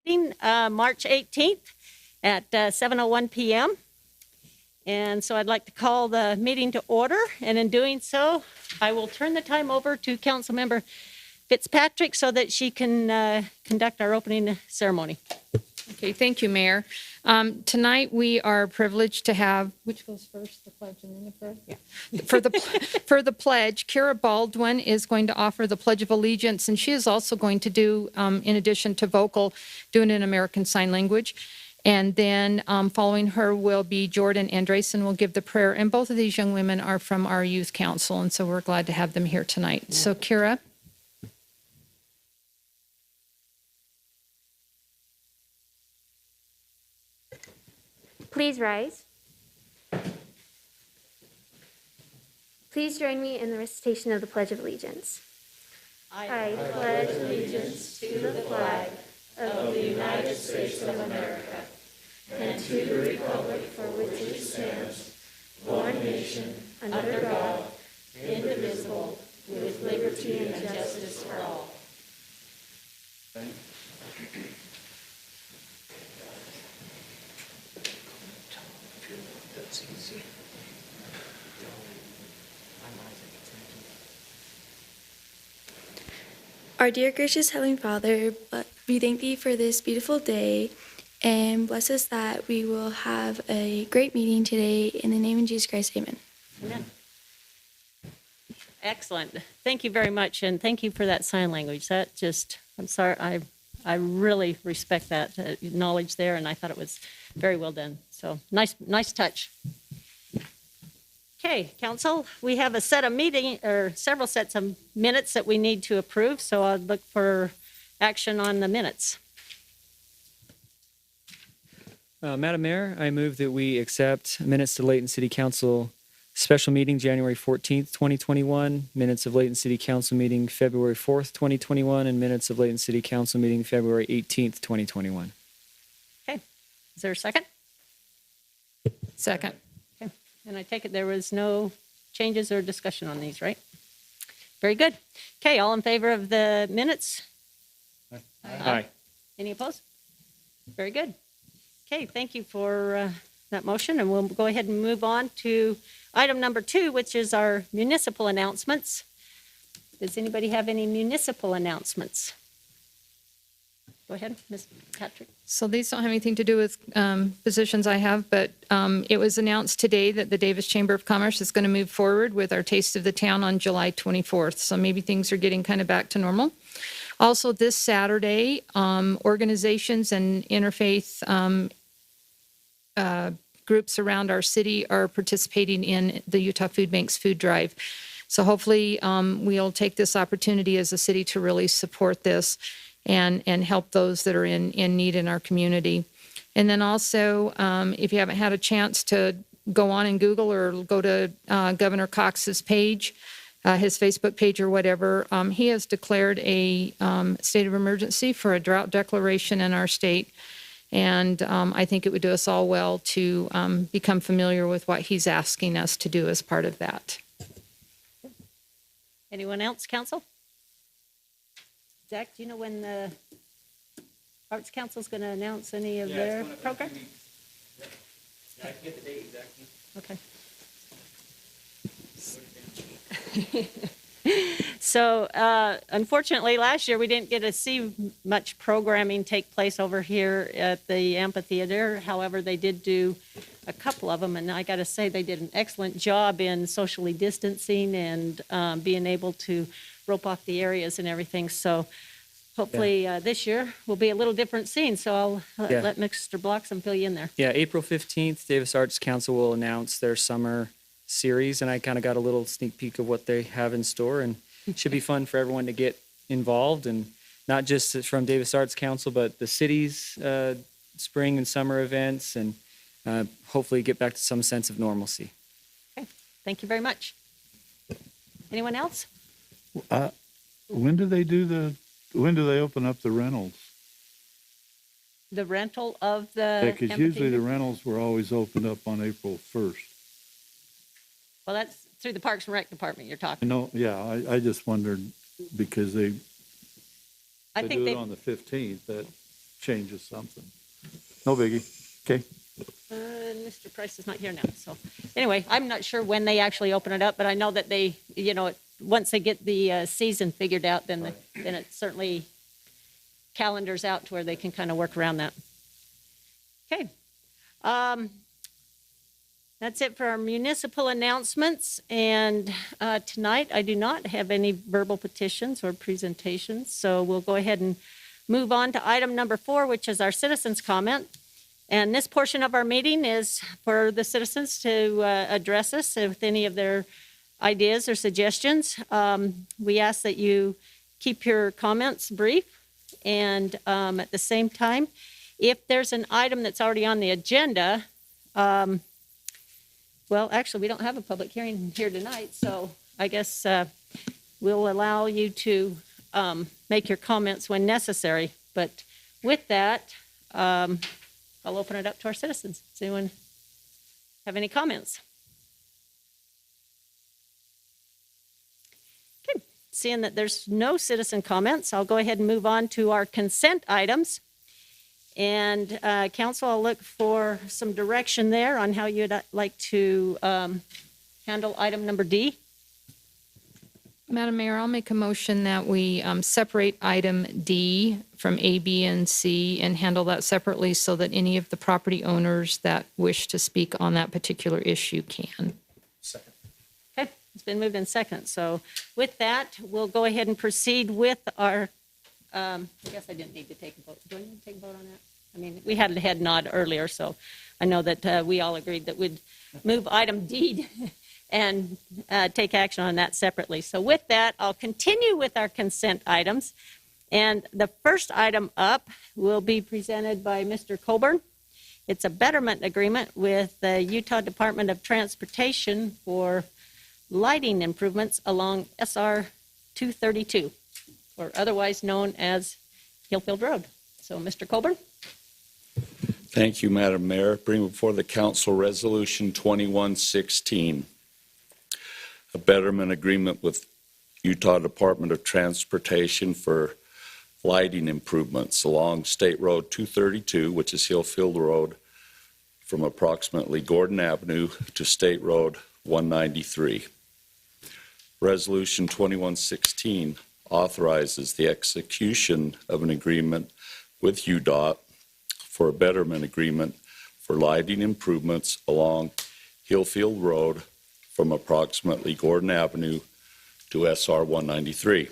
March 18th at 7:01 p.m. And so I'd like to call the meeting to order. And in doing so, I will turn the time over to Councilmember Fitzpatrick so that she can conduct our opening ceremony. Okay, thank you, Mayor. Tonight we are privileged to have, which goes first, the pledge and then the prayer? Yeah. For the pledge, Kira Baldwin is going to offer the Pledge of Allegiance, and she is also going to do, in addition to vocal, doing it in American Sign Language. And then following her will be Jordan Andresen will give the prayer. And both of these young women are from our youth council, and so we're glad to have them here tonight. So, Kira. Please rise. Please join me in the recitation of the Pledge of Allegiance. I pledge allegiance to the flag of the United States of America and to the republic for which it stands, one nation, under God, indivisible, with liberty and justice for all. Our dear gracious Heavenly Father, we thank Thee for this beautiful day and bless us that we will have a great meeting today. In the name of Jesus Christ, amen. Amen. Excellent. Thank you very much, and thank you for that sign language. That just, I'm sorry, I really respect that knowledge there, and I thought it was very well done. So nice touch. Okay, Council, we have a set of several sets of minutes that we need to approve, so I'll look for action on the minutes. Madam Mayor, I move that we accept minutes to Layton City Council special meeting January 14th, 2021, minutes of Layton City Council meeting February 4th, 2021, and minutes of Layton City Council meeting February 18th, 2021. Okay, is there a second? Second. Okay, and I take it there was no changes or discussion on these, right? Very good. Okay, all in favor of the minutes? Aye. Any opposed? Very good. Okay, thank you for that motion, and we'll go ahead and move on to item number 2, which is our municipal announcements. Does anybody have any municipal announcements? Go ahead, Ms. Patrick. So these don't have anything to do with positions I have, but it was announced today that the Davis Chamber of Commerce is going to move forward with our Taste of the Town on July 24th. So maybe things are getting kind of back to normal. Also, this Saturday, organizations and interfaith groups around our city are participating in the Utah Food Bank's food drive. So hopefully we'll take this opportunity as a city to really support this and help those that are in need in our community. And then also, if you haven't had a chance to go on and Google or go to Governor Cox's page, his Facebook page or whatever, he has declared a state of emergency for a drought declaration in our state. And I think it would do us all well to become familiar with what he's asking us to do as part of that. Anyone else, Council? Zach, do you know when the Arts Council is going to announce any of their program? Yeah, I can get the date exactly. Okay. So, unfortunately, last year we didn't get to see much programming take place over here at the amphitheater. However, they did do a couple of them, and I got to say they did an excellent job in socially distancing and being able to rope off the areas and everything. So, hopefully this year will be a little different scene. So I'll let Mr. Bloxham fill you in there. Yeah, April 15th, Davis Arts Council will announce their summer series, and I kind of got a little sneak peek of what they have in store, and it should be fun for everyone to get involved, and not just from Davis Arts Council, but the city's spring and summer events, and hopefully get back to some sense of normalcy. Okay, thank you very much. Anyone else? When do they open up the rentals? The rental of the Yeah, because usually amphitheater? the rentals were always opened up on April 1st. Well, that's through the Parks and Rec Department you're talking. No, yeah, I just wondered because they I think do they it on the 15th. That changes something. No biggie. Okay. Mr. Price is not here now, so anyway, I'm not sure when they actually open it up, but I know that they, once they get the season figured out, then it certainly calendars out to where they can kind of work around that. Okay. That's it for our municipal announcements, and tonight I do not have any verbal petitions or presentations, so we'll go ahead and move on to item number 4, which is our citizens' comment. And this portion of our meeting is for the citizens to address us with any of their ideas or suggestions. We ask that you keep your comments brief, and at the same time, if there's an item that's already on the agenda, well, actually, we don't have a public hearing here tonight, so I guess we'll allow you to make your comments when necessary. But with that, I'll open it up to our citizens. Does anyone have any comments? Okay, seeing that there's no citizen comments, I'll go ahead and move on to our consent items. And council, I'll look for some direction there on how you'd like to handle item number D. Madam Mayor, I'll make a motion that we separate item D from A, B, and C and handle that separately so that any of the property owners that wish to speak on that particular issue can. Second. Okay, it's been moved in second. So with that, we'll go ahead and proceed with our, I guess I didn't need to take a vote. Do I need to take a vote on that? I mean, we had a head nod earlier, so I know that we all agreed that we'd move item D and take action on that separately. So with that, I'll continue with our consent items. And the first item up will be presented by Mr. Coburn. It's a betterment agreement with the Utah Department of Transportation for lighting improvements along SR 232, or otherwise known as Hillfield Road. So, Mr. Coburn. Thank you, Madam Mayor. Bring before the Council Resolution 2116, a betterment agreement with Utah Department of Transportation for lighting improvements along State Road 232, which is Hillfield Road, from approximately Gordon Avenue to State Road 193. Resolution 2116 authorizes the execution of an agreement with UDOT for a betterment agreement for lighting improvements along Hillfield Road from approximately Gordon Avenue to SR 193.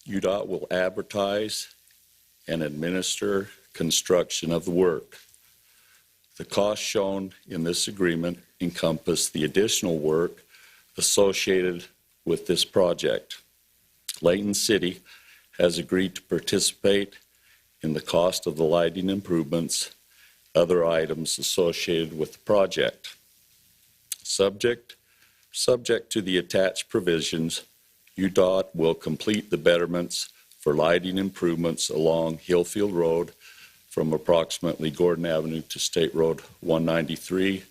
UDOT will advertise and administer construction of the work. The costs shown in this agreement encompass the additional work associated with this project. Layton City has agreed to participate in the cost of the lighting improvements, other items associated with the project. Subject to the attached provisions, UDOT will complete the betterments for lighting improvements along Hillfield Road from approximately Gordon Avenue to State Road 193.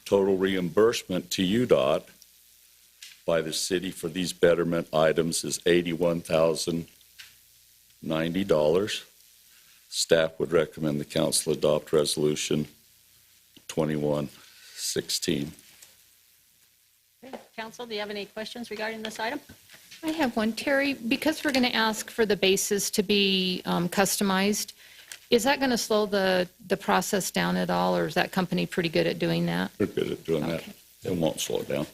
Total reimbursement to UDOT by the city for these betterment items is $81,090. Staff would recommend the council adopt Resolution 2116. Okay. Council, do you have any questions regarding this item? I have one. Terry, because we're going to ask for the bases to be customized, is that going to slow the process down at all, or is that company pretty good at doing that? They're good at doing that. It won't slow it down.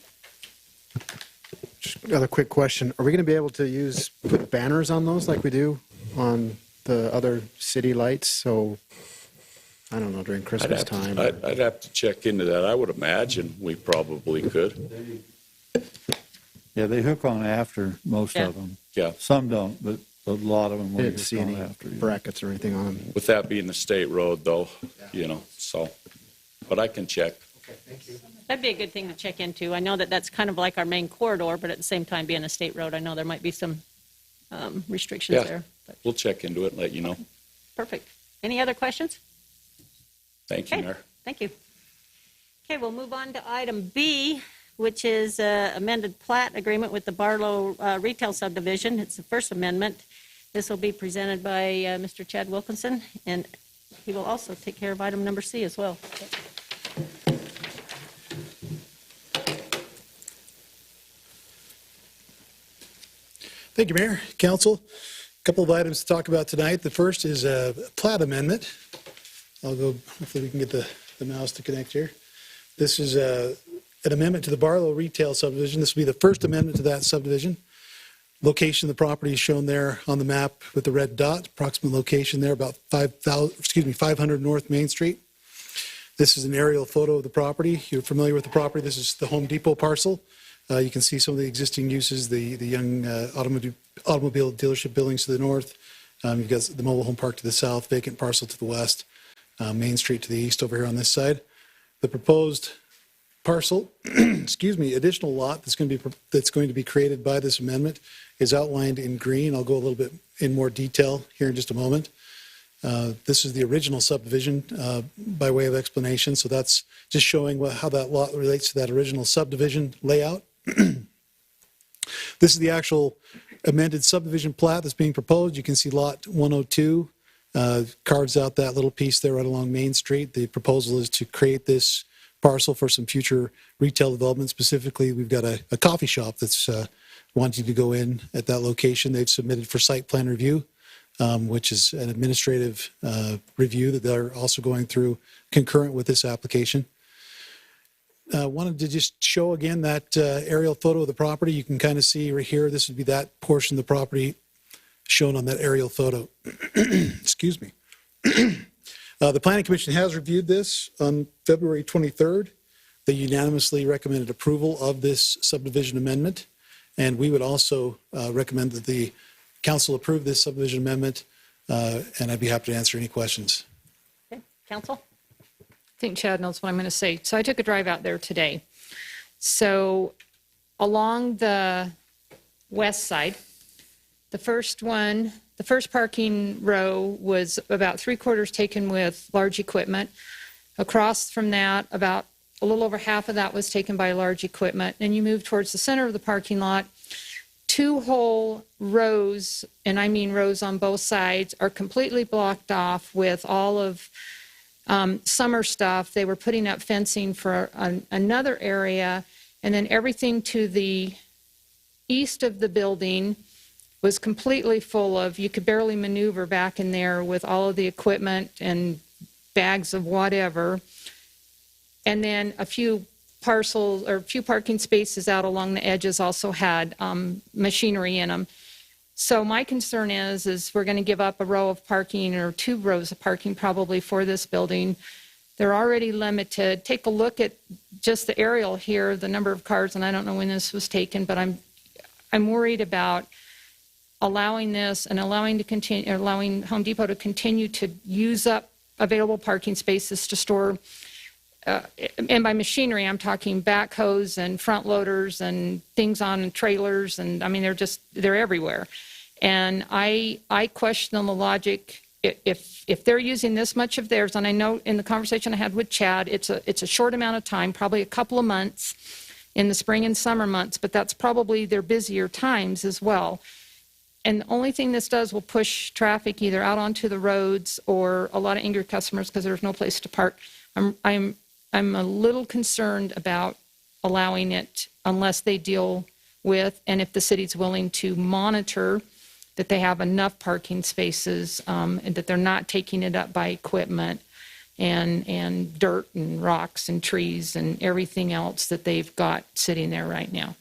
Just another quick question. Are we going to be able to put banners on those like we do on the other city lights? So, I don't know, during Christmas time. I'd have to check into that. I would imagine we probably could. Yeah, they hook on after most of them. Yeah. Some don't, but a lot of them I will didn't see hook any on after. Yeah. brackets or anything on them. With that being the state road, though, so. But I can check. Okay, thank you. That'd be a good thing to check into. I know that that's kind of like our main corridor, but at the same time, being a state road, I know there might be some restrictions there. But We'll check into it and let you know. perfect. Any other questions? Thank you, Okay, Mayor. thank you. Okay, we'll move on to item B, which is amended plat agreement with the Barlow Retail Subdivision. It's the first amendment. This will be presented by Mr. Chad Wilkinson, and he will also take care of item number C as well. Thank you, Mayor, Council. A couple of items to talk about tonight. The first is a plat amendment. I'll go, hopefully we can get the mouse to connect here. This is an amendment to the Barlow Retail Subdivision. This will be the first amendment to that subdivision. Location of the property is shown there on the map with the red dot. Approximate location there, about 500 North Main Street. This is an aerial photo of the property. You're familiar with the property. This is the Home Depot parcel. You can see some of the existing uses, the young automobile dealership buildings to the north. You've got the mobile home park to the south, vacant parcel to the west, Main Street to the east over here on this side. The proposed parcel, additional lot that's going to be created by this amendment is outlined in green. I'll go a little bit in more detail here in just a moment. This is the original subdivision by way of explanation. So that's just showing how that lot relates to that original subdivision layout. This is the actual amended subdivision plat that's being proposed. You can see lot 102 carves out that little piece there right along Main Street. The proposal is to create this parcel for some future retail development. Specifically, we've got a coffee shop that's wanting to go in at that location. They've submitted for site plan review, which is an administrative review that they're also going through concurrent with this application. Wanted to just show again that aerial photo of the property. You can kind of see right here, this would be that portion of the property shown on that aerial photo. Excuse me. The Planning Commission has reviewed this on February 23rd. They unanimously recommended approval of this subdivision amendment. And we would also recommend that the council approve this subdivision amendment, and I'd be happy to answer any questions. Okay, Council? I think Chad knows what I'm going to say. So I took a drive out there today. So along the west side, the first parking row was about 3/4 taken with large equipment. Across from that, about a little over half of that was taken by large equipment. And you move towards the center of the parking lot, 2 whole rows, and I mean rows on both sides, are completely blocked off with all of summer stuff. They were putting up fencing for another area, and then everything to the east of the building was completely full of, you could barely maneuver back in there with all of the equipment and bags of whatever. And then a few parking spaces out along the edges also had machinery in them. So my concern is we're going to give up a row of parking or 2 rows of parking probably for this building. They're already limited. Take a look at just the aerial here, the number of cars, and I don't know when this was taken, but I'm worried about allowing this and allowing Home Depot to continue to use up available parking spaces to store. And by machinery, I'm talking backhoes and front loaders and things on trailers. And I mean, they're everywhere. And I question the logic. If they're using this much of theirs, and I know in the conversation I had with Chad, it's a short amount of time, probably a couple of months in the spring and summer months, but that's probably their busier times as well. And the only thing this does will push traffic either out onto the roads or a lot of angry customers because there's no place to park. I'm a little concerned about allowing it unless they deal with, and if the city's willing to monitor that they have enough parking spaces and that they're not taking it up by equipment and dirt and rocks and trees and everything else that they've got sitting there right now.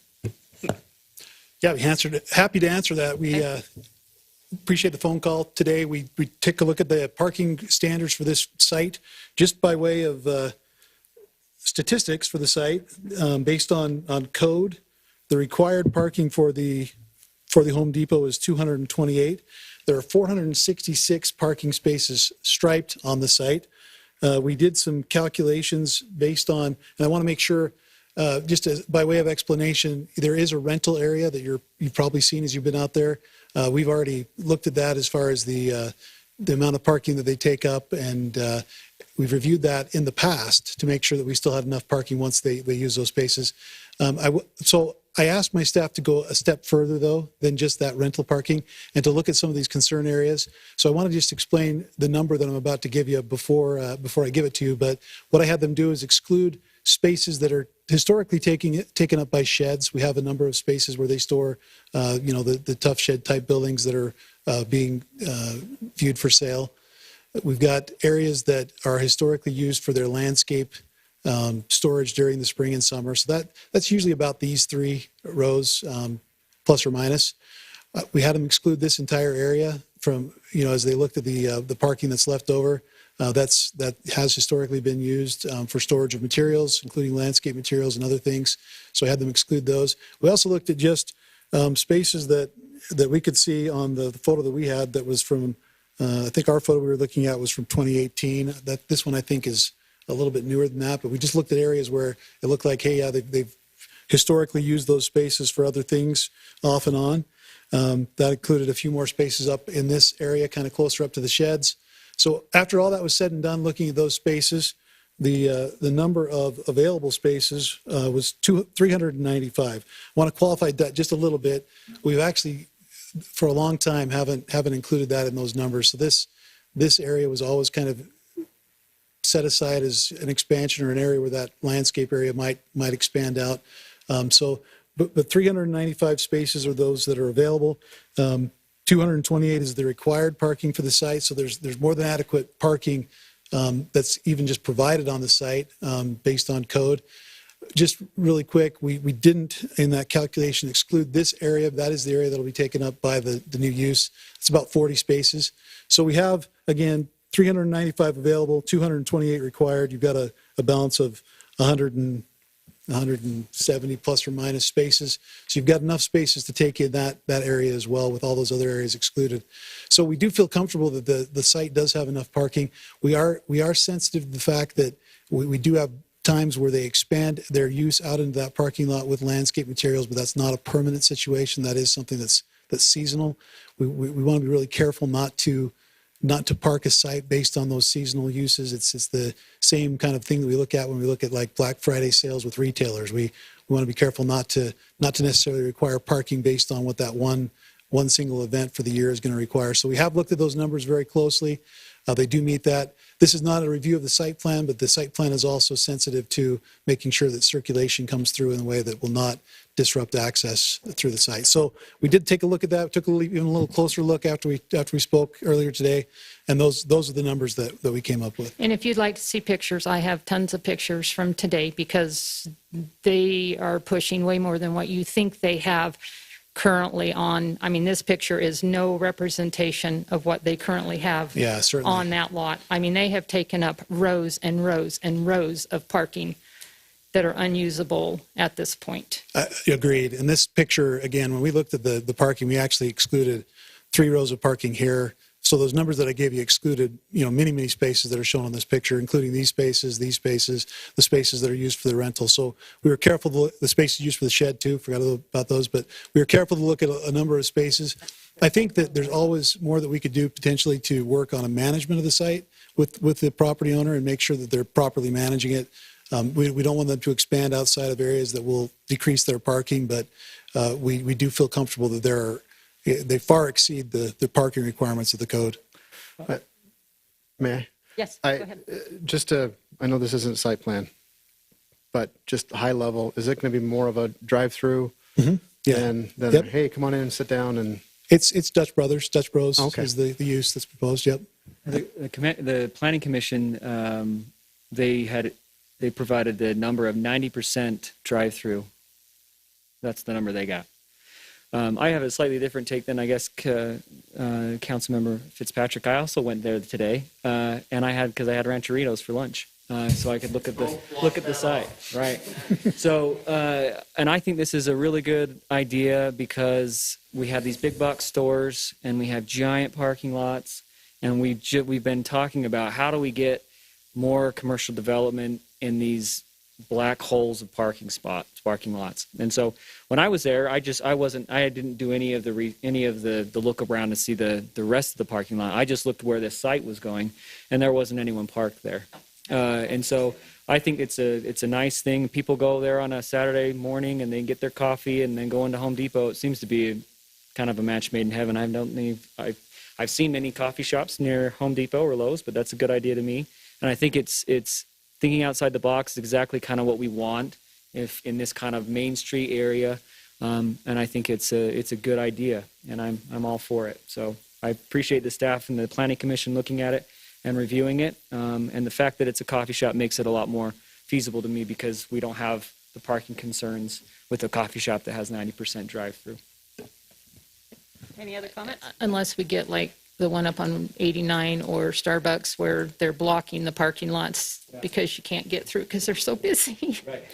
Yeah, happy to answer that. We appreciate the phone call today. We took a look at the parking standards for this site just by way of statistics for the site based on code. The required parking for the Home Depot is 228. There are 466 parking spaces striped on the site. We did some calculations based on, and I want to make sure, just by way of explanation, there is a rental area that you've probably seen as you've been out there. We've already looked at that as far as the amount of parking that they take up, and we've reviewed that in the past to make sure that we still have enough parking once they use those spaces. So I asked my staff to go a step further, though, than just that rental parking and to look at some of these concern areas. So I want to just explain the number that I'm about to give you before I give it to you. But what I had them do is exclude spaces that are historically taken up by sheds. We have a number of spaces where they store, the tough shed type buildings that are being viewed for sale. We've got areas that are historically used for their landscape storage during the spring and summer. So that's usually about these 3 rows, plus or minus. We had them exclude this entire area from, as they looked at the parking that's left over. That has historically been used for storage of materials, including landscape materials and other things. So I had them exclude those. We also looked at just spaces that we could see on the photo that we had that was from, I think our photo we were looking at was from 2018. This one I think is a little bit newer than that, but we just looked at areas where it looked like, hey, yeah, they've historically used those spaces for other things off and on. That included a few more spaces up in this area, kind of closer up to the sheds. So after all that was said and done, looking at those spaces, the number of available spaces was 395. I want to qualify that just a little bit. We've actually, for a long time, haven't included that in those numbers. So this area was always kind of set aside as an expansion or an area where that landscape area might expand out. But 395 spaces are those that are available. 228 is the required parking for the site. So there's more than adequate parking that's even just provided on the site based on code. Just really quick, we didn't in that calculation exclude this area. That is the area that will be taken up by the new use. It's about 40 spaces. So we have, again, 395 available, 228 required. You've got a balance of 170 plus or minus spaces. So you've got enough spaces to take in that area as well with all those other areas excluded. So we do feel comfortable that the site does have enough parking. We are sensitive to the fact that we do have times where they expand their use out into that parking lot with landscape materials, but that's not a permanent situation. That is something that's seasonal. We want to be really careful not to park a site based on those seasonal uses. It's the same kind of thing that we look at when we look at like Black Friday sales with retailers. We want to be careful not to necessarily require parking based on what that one single event for the year is going to require. So we have looked at those numbers very closely. They do meet that. This is not a review of the site plan, but the site plan is also sensitive to making sure that circulation comes through in a way that will not disrupt access through the site. So we did take a look at that. Took even a little closer look after we spoke earlier today, and those are the numbers that we came up with. And if you'd like to see pictures, I have tons of pictures from today because they are pushing way more than what you think they have currently on. I mean, this picture is no representation of what they currently have on that lot. I mean, they have taken up rows and rows and rows of parking that are unusable at this point. Agreed. And this picture, again, when we looked at the parking, we actually excluded 3 rows of parking here. So those numbers that I gave you excluded, many, many spaces that are shown on this picture, including these spaces, the spaces that are used for the rental. So we were careful, the spaces used for the shed too, forgot about those, but we were careful to look at a number of spaces. I think that there's always more that we could do potentially to work on a management of the site with the property owner and make sure that they're properly managing it. We don't want them to expand outside of areas that will decrease their parking, but we do feel comfortable that they far exceed the parking requirements of the code. May I? Yes, go ahead. I know this isn't a site plan, but just high level, is it going to be more of a drive-through than Yep. hey, come on in and sit down and... It's Dutch Bros is the use that's proposed, yep. The Planning Commission, they provided the number of 90% drive-through. That's the number they got. I have a slightly different take than I guess Councilmember Fitzpatrick. I also went there today, and because I had rancheritos for lunch, so I could look at the site, right? So, and I think this is a really good idea because we have these big box stores and we have giant parking lots, and we've been talking about how do we get more commercial development in these black holes of parking lots. And so when I was there, I didn't do any of the look around to see the rest of the parking lot. I just looked where the site was going, and there wasn't anyone parked there. And so I think it's a nice thing. People go there on a Saturday morning and they get their coffee and then go into Home Depot. It seems to be kind of a match made in heaven. I've seen many coffee shops near Home Depot or Lowe's, but that's a good idea to me. And I think it's thinking outside the box is exactly kind of what we want if in this kind of Main Street area. And I think it's a good idea, and I'm all for it. So I appreciate the staff and the Planning Commission looking at it and reviewing it. And the fact that it's a coffee shop makes it a lot more feasible to me because we don't have the parking concerns with a coffee shop that has 90% drive-through. Any other comments? Unless we get like the one up on 89 or Starbucks where they're blocking the parking lots because you can't get through because they're so busy. Right.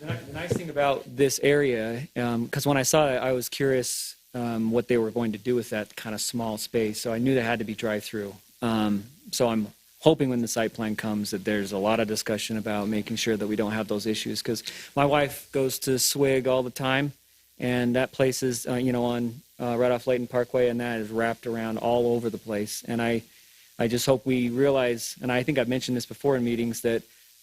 The nice thing about this area, because when I saw it, I was curious what they were going to do with that kind of small space. So I knew there had to be drive-through. So I'm hoping when the site plan comes that there's a lot of discussion about making sure that we don't have those issues. Because my wife goes to Swig all the time, and that place is, on right off Layton Parkway, and that is wrapped around all over the place. And I just hope we realize, and I think I've mentioned this before in meetings, that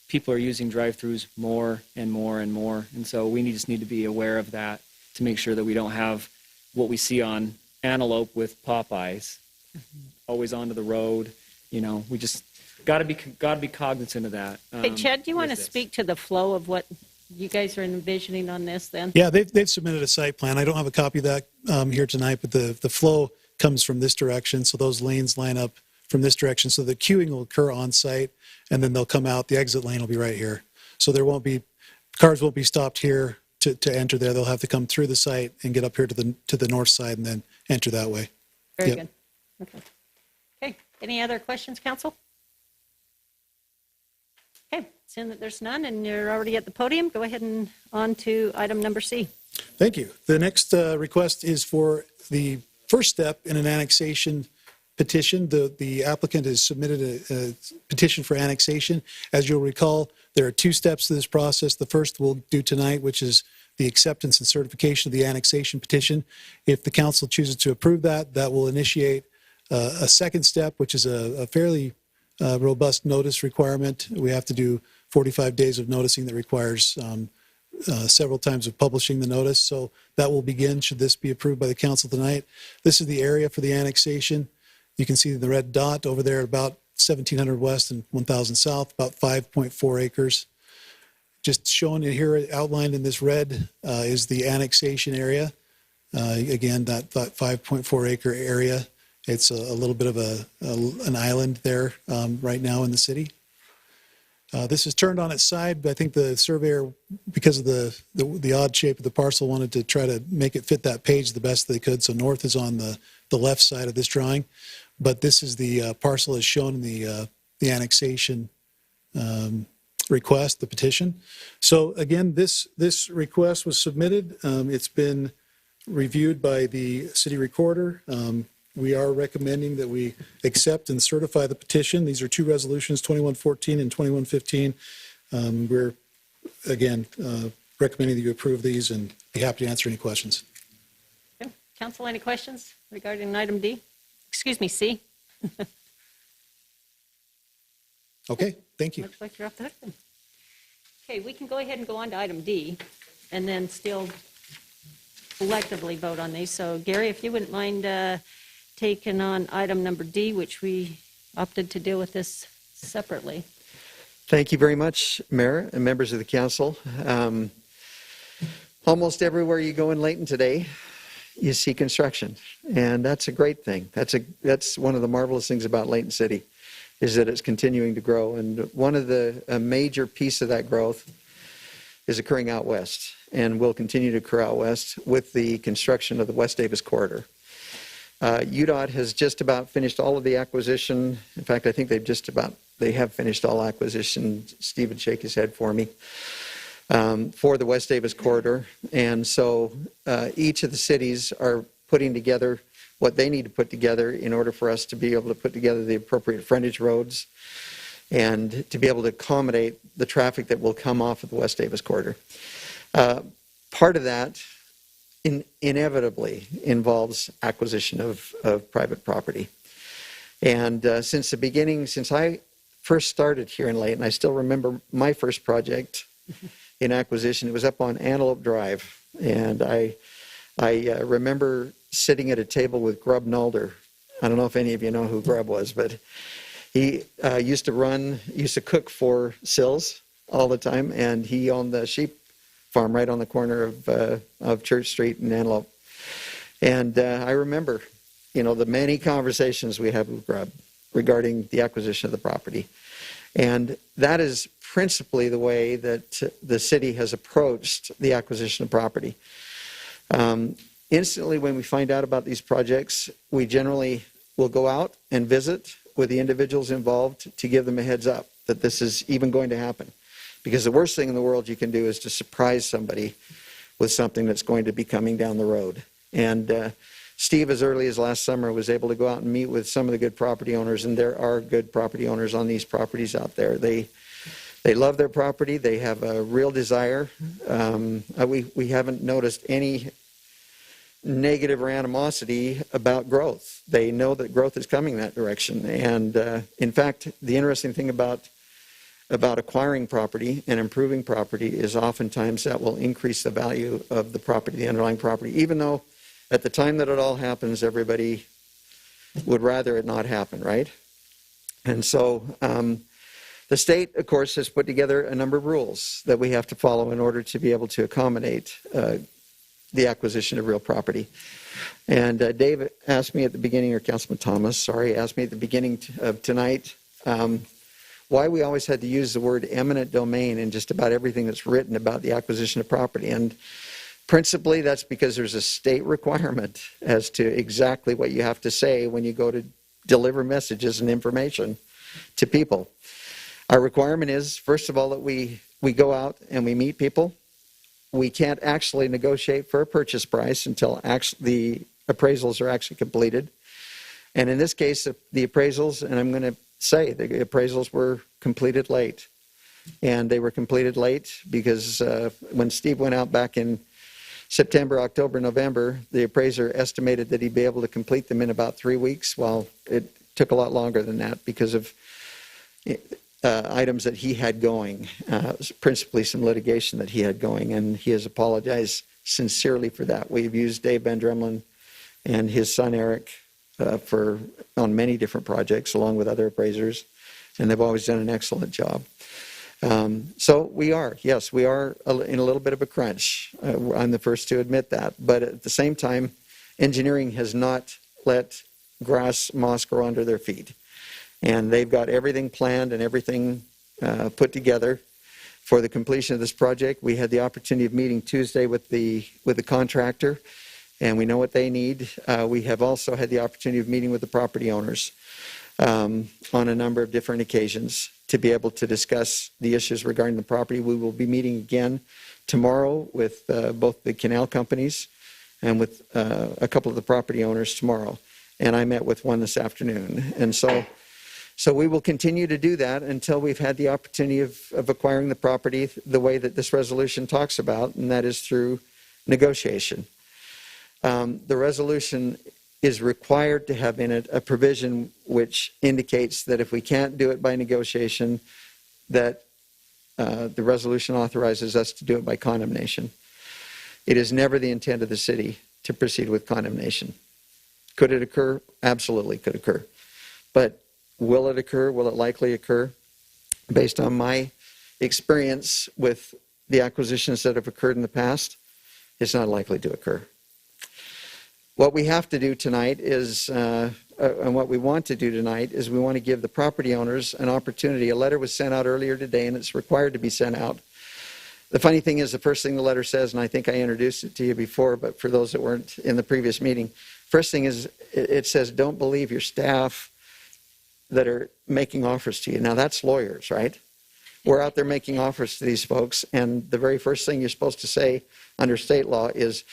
people are using drive-throughs more and more and more. And so we just need to be aware of that to make sure that we don't have what we see on Antelope with Popeyes, always onto the road. We just got to be cognizant of that. Hey, Chad, do you want to with this. speak to the flow of what you guys are envisioning on this then? Yeah, they've submitted a site plan. I don't have a copy of that here tonight, but the flow comes from this direction. So those lanes line up from this direction. So the queuing will occur on site, and then they'll come out. The exit lane will be right here. So cars won't be stopped here to enter there. They'll have to come through the site and get up here to the north side and then enter that way. Very Yep. good. Okay. Any other questions, council? Okay, seeing that there's none and you're already at the podium, go ahead and on to item number C. Thank you. The next request is for the first step in an annexation petition. The applicant has submitted a petition for annexation. As you'll recall, there are two steps to this process. The first we'll do tonight, which is the acceptance and certification of the annexation petition. If the council chooses to approve that, that will initiate a second step, which is a fairly robust notice requirement. We have to do 45 days of noticing that requires several times of publishing the notice. So that will begin should this be approved by the council tonight. This is the area for the annexation. You can see the red dot over there at about 1,700 west and 1,000 south, about 5.4 acres. Just shown here, outlined in this red, is the annexation area. Again, that 5.4 acre area. It's a little bit of an island there right now in the city. This is turned on its side, but I think the surveyor, because of the odd shape of the parcel, wanted to try to make it fit that page the best they could. So north is on the left side of this drawing, but this is the parcel as shown in the annexation request, the petition. So again, this request was submitted. It's been reviewed by the city recorder. We are recommending that we accept and certify the petition. These are two resolutions, 2114 and 2115. We're, again, recommending that you approve these and be happy to answer any questions. Okay. Council, any questions regarding item D? Excuse me, C? Okay, thank you. Looks like you're off the hook then. Okay, we can go ahead and go on to item D and then still collectively vote on these. So Gary, if you wouldn't mind taking on item number D, which we opted to deal with this separately. Thank you very much, Mayor and members of the council. Almost everywhere you go in Layton today, you see construction, and that's a great thing. That's one of the marvelous things about Layton City, is that it's continuing to grow. And one of a major piece of that growth is occurring out west, and will continue to occur out west with the construction of the West Davis corridor. UDOT has just about finished all of the acquisition. In fact, I think they have finished all acquisition. Steve would shake his head for me, for the West Davis corridor. And so each of the cities are putting together what they need to put together in order for us to be able to put together the appropriate frontage roads and to be able to accommodate the traffic that will come off of the West Davis corridor. Part of that inevitably involves acquisition of private property. And since the beginning, since I first started here in Layton, I still remember my first project in acquisition. It was up on Antelope Drive. And I remember sitting at a table with Grub Nalder. I don't know if any of you know who Grub was, but he used to cook for Sills all the time, and he owned the sheep farm right on the corner of Church Street in Antelope. And I remember, the many conversations we had with Grub regarding the acquisition of the property. And that is principally the way that the city has approached the acquisition of property. Instantly, when we find out about these projects, we generally will go out and visit with the individuals involved to give them a heads up that this is even going to happen. Because the worst thing in the world you can do is to surprise somebody with something that's going to be coming down the road. And Steve, as early as last summer, was able to go out and meet with some of the good property owners, and there are good property owners on these properties out there. They love their property. They have a real desire. We haven't noticed any negative or animosity about growth. They know that growth is coming that direction. And in fact, the interesting thing about acquiring property and improving property is oftentimes that will increase the value of the property, the underlying property, even though at the time that it all happens, everybody would rather it not happen, right? And so the state, of course, has put together a number of rules that we have to follow in order to be able to accommodate the acquisition of real property. And Dave asked me at the beginning, or Councilman Thomas, sorry, asked me at the beginning of tonight why we always had to use the word eminent domain in just about everything that's written about the acquisition of property. And principally, that's because there's a state requirement as to exactly what you have to say when you go to deliver messages and information to people. Our requirement is, first of all, that we go out and we meet people. We can't actually negotiate for a purchase price until the appraisals are actually completed. And in this case, the appraisals, and I'm going to say the appraisals were completed late. And they were completed late because when Steve went out back in September, October, November, the appraiser estimated that he'd be able to complete them in about 3 weeks. Well, it took a lot longer than that because of items that he had going, principally some litigation that he had going, and he has apologized sincerely for that. We've used Dave Van Dremlin and his son Eric on many different projects along with other appraisers, and they've always done an excellent job. So we are in a little bit of a crunch. I'm the first to admit that, but at the same time, engineering has not let moss grow under their feet. And they've got everything planned and everything put together for the completion of this project. We had the opportunity of meeting Tuesday with the contractor, and we know what they need. We have also had the opportunity of meeting with the property owners on a number of different occasions to be able to discuss the issues regarding the property. We will be meeting again tomorrow with both the canal companies and with a couple of the property owners tomorrow. And I met with one this afternoon. And so we will continue to do that until we've had the opportunity of acquiring the property the way that this resolution talks about, and that is through negotiation. The resolution is required to have in it a provision which indicates that if we can't do it by negotiation, that the resolution authorizes us to do it by condemnation. It is never the intent of the city to proceed with condemnation. Could it occur? Absolutely could occur. But will it occur? Will it likely occur? Based on my experience with the acquisitions that have occurred in the past, it's not likely to occur. What we have to do tonight is, and what we want to do tonight is we want to give the property owners an opportunity. A letter was sent out earlier today, and it's required to be sent out. The funny thing is, the first thing the letter says, and I think I introduced it to you before, but for those that weren't in the previous meeting, first thing is it says, don't believe your staff that are making offers to you. Now, that's lawyers, right? We're out there making offers to these folks, and the very first thing you're supposed to say under state law is,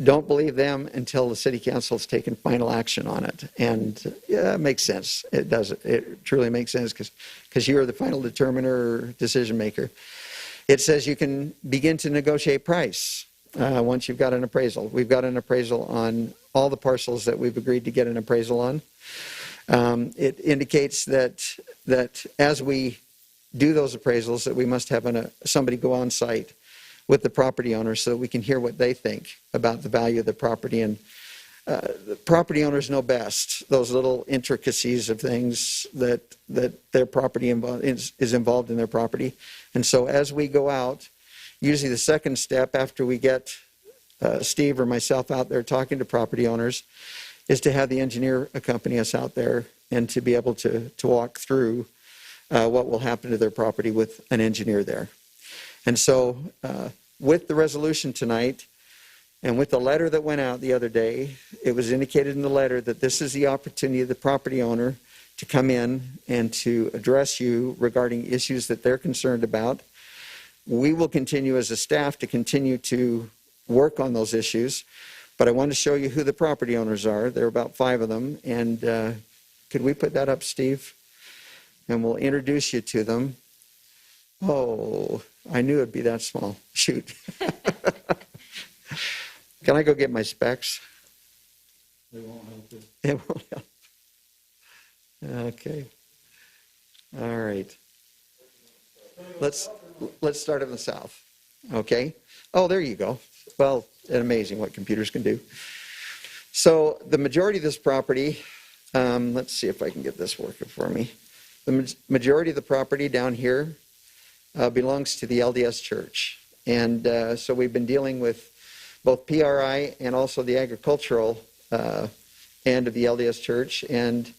don't believe them until the city council has taken final action on it. And yeah, it makes sense. It does. It truly makes sense because you are the final determiner or decision maker. It says you can begin to negotiate price once you've got an appraisal. We've got an appraisal on all the parcels that we've agreed to get an appraisal on. It indicates that as we do those appraisals, that we must have somebody go on site with the property owner so that we can hear what they think about the value of the property. And the property owners know best those little intricacies of things that their property is involved in their property. And so as we go out, usually the second step after we get Steve or myself out there talking to property owners is to have the engineer accompany us out there and to be able to walk through what will happen to their property with an engineer there. And so with the resolution tonight and with the letter that went out the other day, it was indicated in the letter that this is the opportunity of the property owner to come in and to address you regarding issues that they're concerned about. We will continue as a staff to continue to work on those issues, but I want to show you who the property owners are. There are about 5 of them, and could we put that up, Steve? And we'll introduce you to them. Oh, I knew it'd be that small. Shoot. Can I go get my specs? They won't help you. It won't help. Okay. All right. Let's start in the south. Okay. Oh, there you go. Well, amazing what computers can do. So the majority of this property, let's see if I can get this working for me. The majority of the property down here belongs to the LDS Church. And so we've been dealing with both PRI and also the agricultural end of the LDS Church. And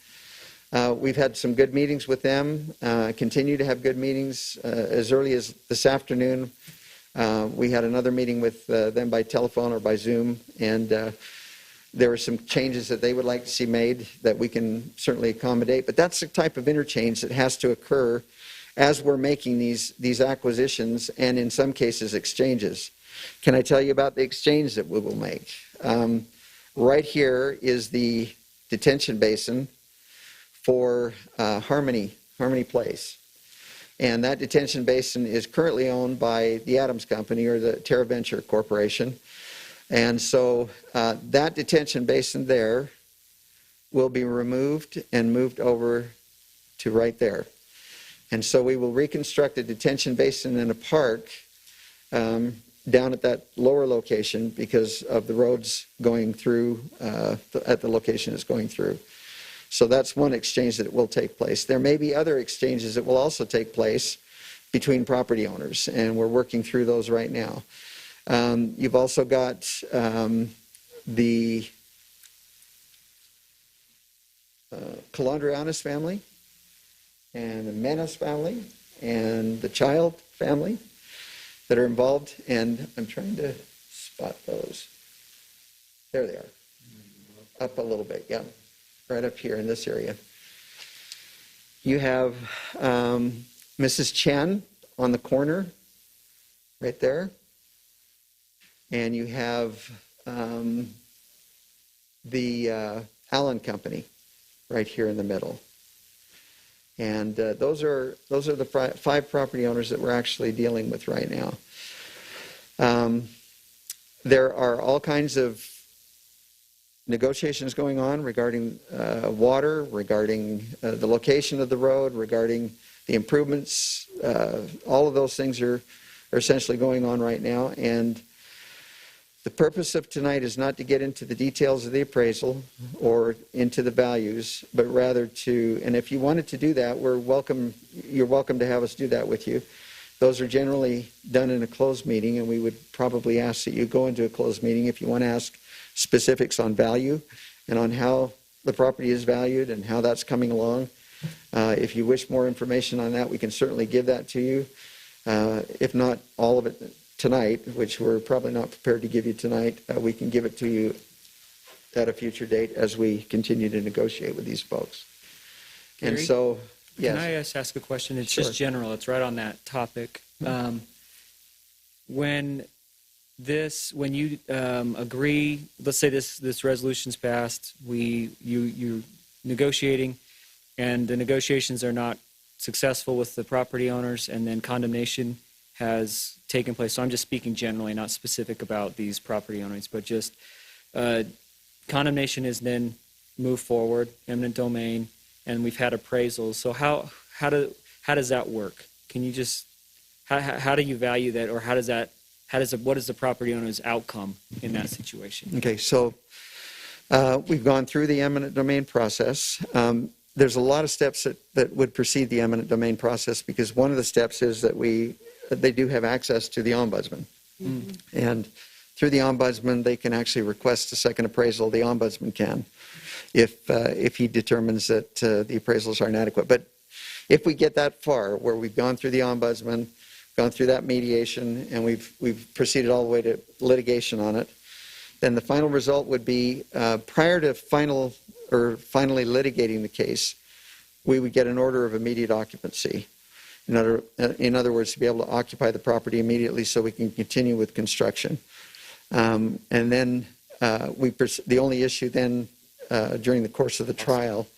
we've had some good meetings with them, continue to have good meetings. As early as this afternoon, we had another meeting with them by telephone or by Zoom. And there were some changes that they would like to see made that we can certainly accommodate. But that's the type of interchange that has to occur as we're making these acquisitions and in some cases exchanges. Can I tell you about the exchange that we will make? Right here is the detention basin for Harmony Place. And that detention basin is currently owned by the Adams Company or the Terra Venture Corporation. And so that detention basin there will be removed and moved over to right there. And so we will reconstruct a detention basin in a park down at that lower location because of the roads going through at the location it's going through. So that's one exchange that will take place. There may be other exchanges that will also take place between property owners, and we're working through those right now. You've also got the Calandrianis family and the Menace family and the Child family that are involved, and I'm trying to spot those. There they are. Up a little bit, yeah. Right up here in this area. You have Mrs. Chen on the corner, right there. And you have the Allen Company right here in the middle. And those are the 5 property owners that we're actually dealing with right now. There are all kinds of negotiations going on regarding water, regarding the location of the road, regarding the improvements. All of those things are essentially going on right now. And the purpose of tonight is not to get into the details of the appraisal or into the values, but rather to, and if you wanted to do that, you're welcome to have us do that with you. Those are generally done in a closed meeting, and we would probably ask that you go into a closed meeting if you want to ask specifics on value and on how the property is valued and how that's coming along. If you wish more information on that, we can certainly give that to you. If not all of it tonight, which we're probably not prepared to give you tonight, we can give it to you at a future date as we continue to negotiate with these folks. And Gary, so, yes. Can I ask a question? It's Sure. just general. It's right on that topic. When you agree, let's say this resolution's passed, you're negotiating, and the negotiations are not successful with the property owners, and then condemnation has taken place. So I'm just speaking generally, not specific about these property owners, but just condemnation is then moved forward, eminent domain, and we've had appraisals. So how does that work? Can you just how do you value that, or what is the property owner's outcome in that situation? Okay, so we've gone through the eminent domain process. There's a lot of steps that would precede the eminent domain process, because one of the steps is that they do have access to the ombudsman. Mm-hmm. And through the ombudsman, they can actually request a second appraisal. The ombudsman can, if he determines that the appraisals are inadequate. But if we get that far, where we've gone through the ombudsman, gone through that mediation, and we've proceeded all the way to litigation on it, then the final result would be, prior to finally litigating the case, we would get an order of immediate occupancy. In other words, to be able to occupy the property immediately so we can continue with construction. And then the only issue then during the course of the trial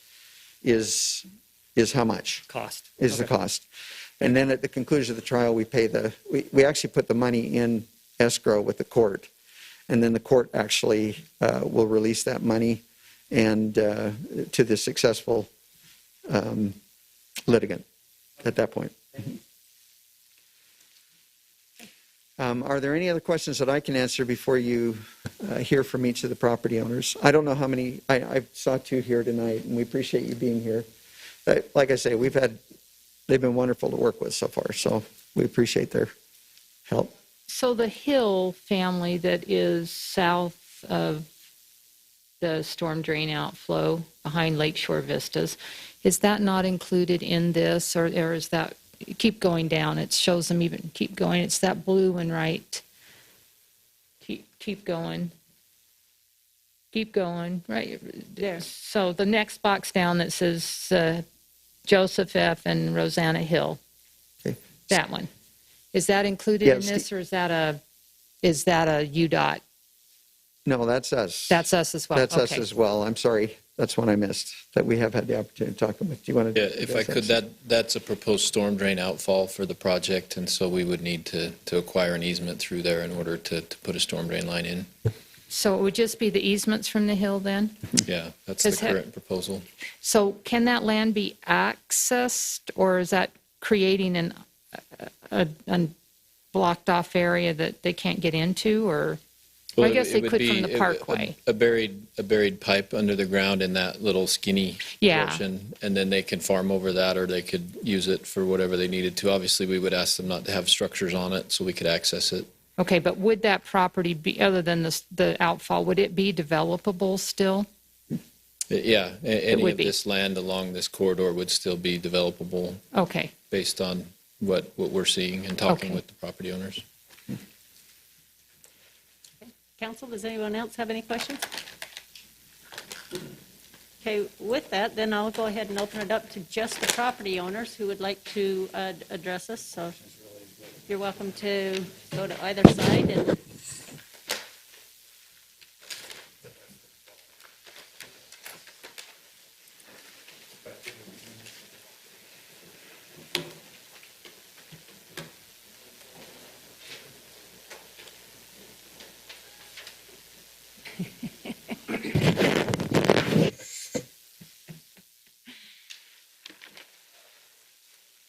is how much? Cost. Is the cost. And then at the conclusion of the trial, we actually put the money in escrow with the court. And then the court actually will release that money and to the successful litigant at that point. Are there any other questions that I can answer before you hear from each of the property owners? I don't know how many. I saw 2 here tonight, and we appreciate you being here. Like I say, they've been wonderful to work with so far, so we appreciate their help. So the Hill family that is south of the storm drain outflow behind Lakeshore Vistas, is that not included in this, or is that, keep going down, it shows them even, keep going, it's that blue one, right? Keep going, right there. So the next box down that says Joseph F. and Rosanna Hill, Okay. that one. Is that included in this, or is that a UDOT? No, that's us. That's us as well. That's us Okay. as well. I'm sorry. That's one I missed, that we have had the opportunity to talk about. Do you want to? Yeah, if I could, that's a proposed storm drain outfall for the project, and so we would need to acquire an easement through there in order to put a storm drain line in. So it would just be the easements from the hill then? Yeah, that's the current proposal. So can that land be accessed, or is that creating a blocked off area that they can't get into, or? Well, I guess they could from the parkway. A buried pipe under the ground in that little skinny portion, and then they can farm over that, or they could use it for whatever they needed to. Obviously, we would ask them not to have structures on it so we could access it. Okay, but would that property be, other than the outfall, would it be developable still? Yeah, any of this land along this corridor would still be developable. Okay. Based on what we're seeing and talking with the property owners. Council, does anyone else have any questions? Okay, with that, then I'll go ahead and open it up to just the property owners who would like to address us. So you're welcome to go to either side. And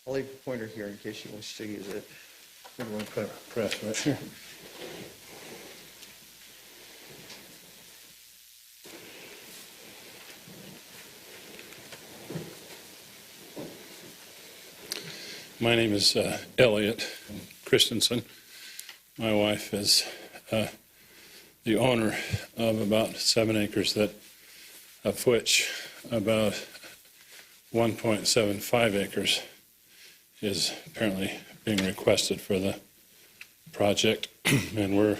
I'll leave the pointer here in case you wish to use it. Everyone press right here. My name is Elliot Christensen. My wife is the owner of about 7 acres, of which about 1.75 acres is apparently being requested for the project. And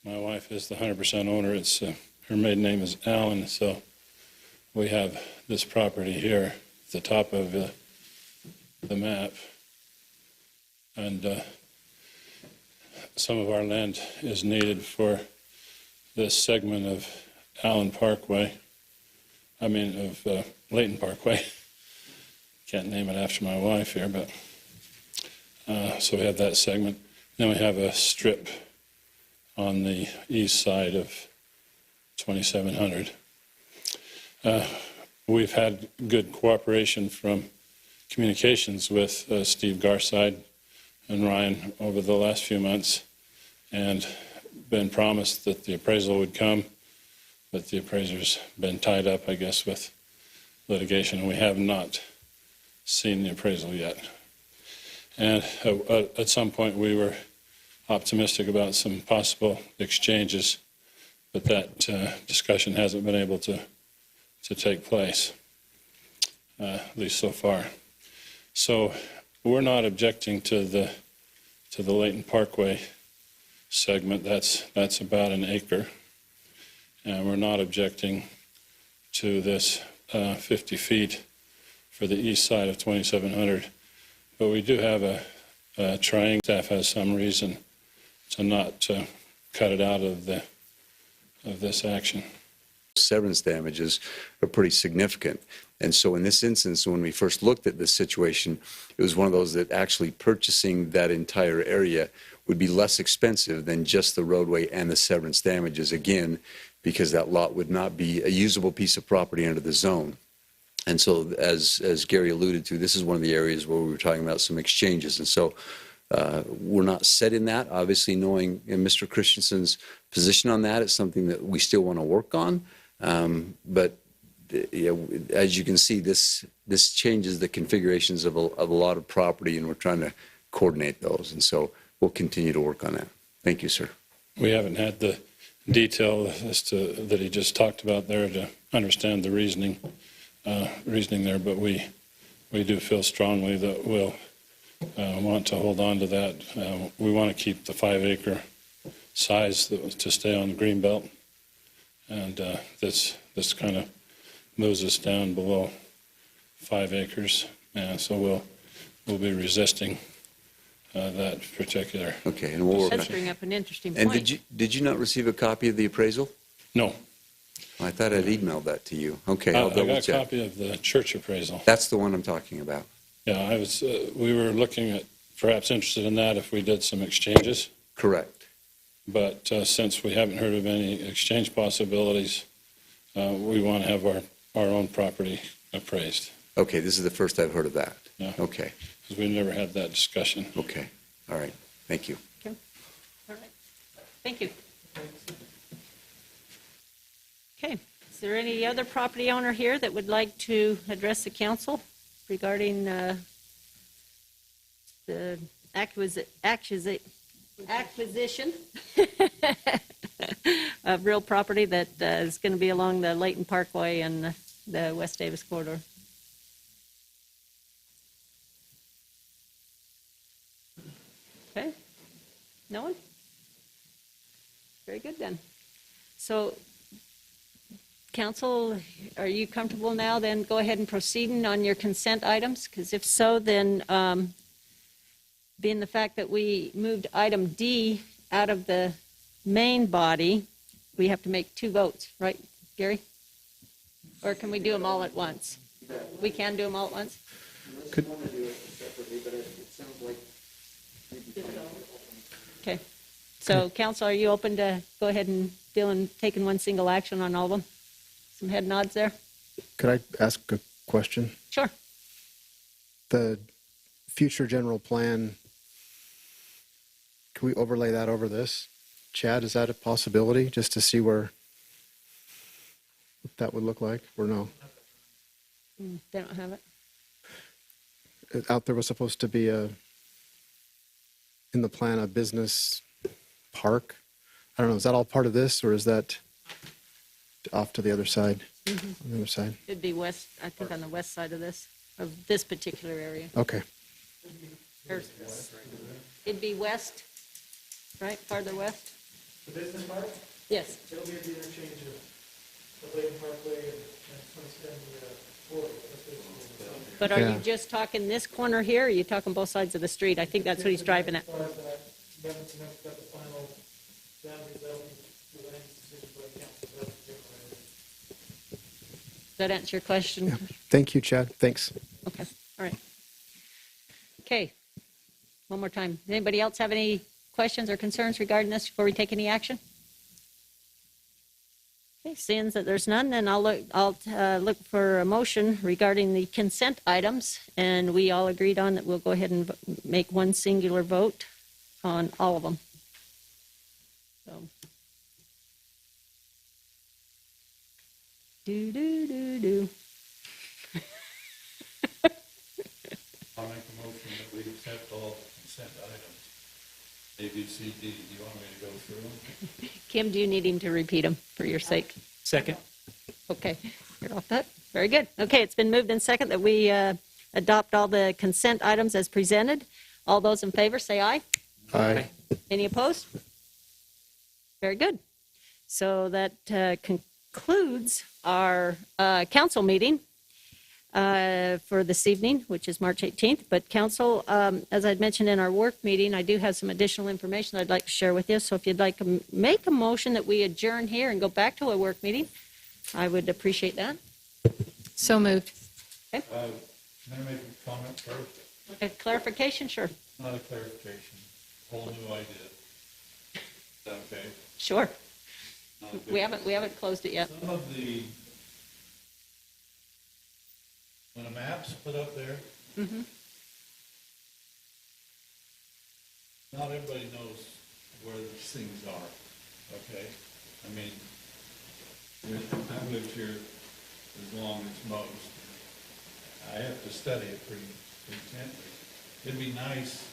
my wife is the 100% owner. It's her maiden name is Allen, so we have this property here at the top of the map. And some of our land is needed for this segment of Layton Parkway. Can't name it after my wife here, but so we have that segment. Then we have a strip on the east side of 2700. we've had good cooperation from communications with Steve Garside and Ryan over the last few months, and been promised that the appraisal would come, but the appraiser's been tied up, I guess, with litigation, and we have not seen the appraisal yet. And at some point we were optimistic about some possible exchanges, but that discussion hasn't been able to take place, at least so far. So we're not objecting to the Layton Parkway segment. That's about an acre, and we're not objecting to this 50 feet for the east side of 2700. But we do have a triangle. Staff has some reason to not cut it out of this action. Severance damages are pretty significant. And so in this instance, when we first looked at this situation, it was one of those that actually purchasing that entire area would be less expensive than just the roadway and the severance damages, again, because that lot would not be a usable piece of property under the zone. And so as Gary alluded to, this is one of the areas where we were talking about some exchanges. And so we're not set in that. Obviously, knowing Mr. Christensen's position on that, it's something that we still want to work on. But as you can see, this changes the configurations of a lot of property, and we're trying to coordinate those. And so we'll continue to work on that. Thank you, sir. We haven't had the detail that he just talked about there to understand the reasoning there, but we do feel strongly that we'll want to hold on to that. We want to keep the 5-acre size to stay on the green belt, and this kind of moves us down below 5 acres, and so we'll be resisting that particular. Okay, and we'll work on That's it. bring up an interesting point. And did you not receive a copy of the appraisal? No. I thought I'd emailed that to you. Okay, I'll I double got a check. copy of the church appraisal. That's the one I'm talking about. Yeah, we were looking at, perhaps interested in that if we did some exchanges. Correct. But since we haven't heard of any exchange possibilities, we want to have our own property appraised. Okay, this is the first I've heard of that. Yeah. Okay, Because we never had that discussion. okay, all right, thank you. All right. Thank you. Okay. Is there any other property owner here that would like to address the council regarding the acquisition of real property that is going to be along the Layton Parkway and the West Davis corridor? Okay. No one? Very good then. So, council, are you comfortable now? Then go ahead and proceed on your consent items, because if so, then being the fact that we moved item D out of the main body, we have to make 2 votes, right, Gary? Or can we do them all at once? We can do them all at once? Could- Okay. So, council, are you open to go ahead and taking one single action on all of them? Some head nods there? Could I ask a question? Sure. The future general plan, can we overlay that over this? Chad, is that a possibility, just to see what that would look like, or no? They don't have it? Out there was supposed to be in the plan, a business park. I don't know, is that all part of this, or is that off to the other side? On the other side? It'd be west, I think on the west side of this particular area. Okay. It'd be west, right, farther west? The business park, Yes. it'll be at the interchange of Layton Parkway and 27 But are you Yeah. just talking this corner here, or are you talking both sides of the street? I think that's what he's driving at. As far as that, we haven't got the final boundaries, that'll be the land use decision by the council. That's the general area. Does that answer your question? Thank you, Chad. Thanks. Okay, all right. Okay, one more time. Does anybody else have any questions or concerns regarding this before we take any action? Okay, seeing that there's none, then I'll look for a motion regarding the consent items, and we all agreed on that we'll go ahead and make one singular vote on all of them. So. Do. I'll make a motion that we accept all consent items, A, B, C, D. Do you want me to go through them? Kim, do you need him to repeat them for your sake? Second. Okay, you're off that. Very good. Okay, it's been moved in second that we adopt all the consent items as presented. All those in favor, say aye. Aye. Any opposed? Very good. So that concludes our council meeting for this evening, which is March 18th. But council, as I'd mentioned in our work meeting, I do have some additional information I'd like to share with you. So if you'd like to make a motion that we adjourn here and go back to a work meeting, I would appreciate that. So moved. Can I make a comment first? A clarification, sure. Not a clarification, whole new idea. Is that okay? Sure. Not a big- We haven't closed it yet. Some of the, when a map's put up there, not everybody knows where these things are, okay? I mean, I've lived here as long as most. I have to study it pretty intently. It'd be nice,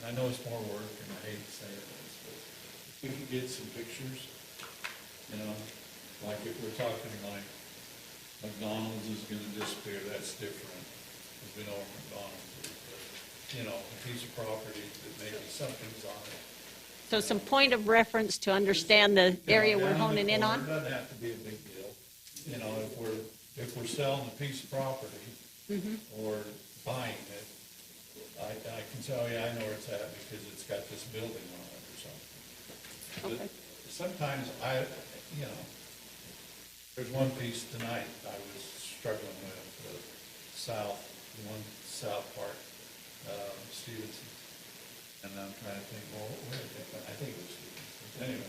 I know it's more work, and I hate to say this, but if we could get some pictures, you know, like if we're talking like McDonald's is gonna disappear, that's different, because we know where McDonald's is, but, you know, a piece of property that maybe something's on it. So some point of reference to understand the area we're Down honing in the on? corner, doesn't have to be a big deal. You know, if we're selling a piece of property or buying it, I can tell you, I know where it's at because it's got this building on it or something. Okay. But sometimes you know, there's one piece tonight I was struggling with, the one south part, Stevenson. And I'm trying to think, well, where is it? I think it was Stevenson.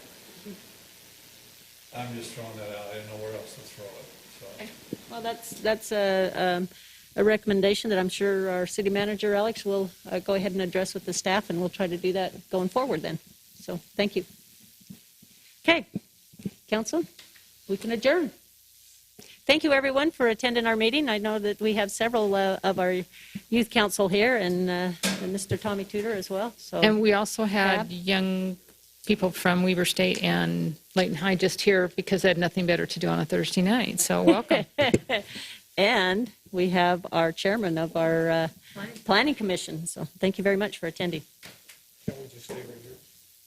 Anyway, I'm just throwing that out. I didn't know where else to throw it, so. Okay. Well, that's a recommendation that I'm sure our city manager, Alex, will go ahead and address with the staff, and we'll try to do that going forward then. So thank you. Okay, council, we can adjourn. Thank you, everyone, for attending our meeting. I know that we have several of our youth council here, and Mr. Tommy Tudor as well. So, And we also had young people from Weber State and Layton High just here because they had nothing better to do on a Thursday night. So welcome. And we have our chairman of our planning commission. So thank you very much for attending. Can we just stay right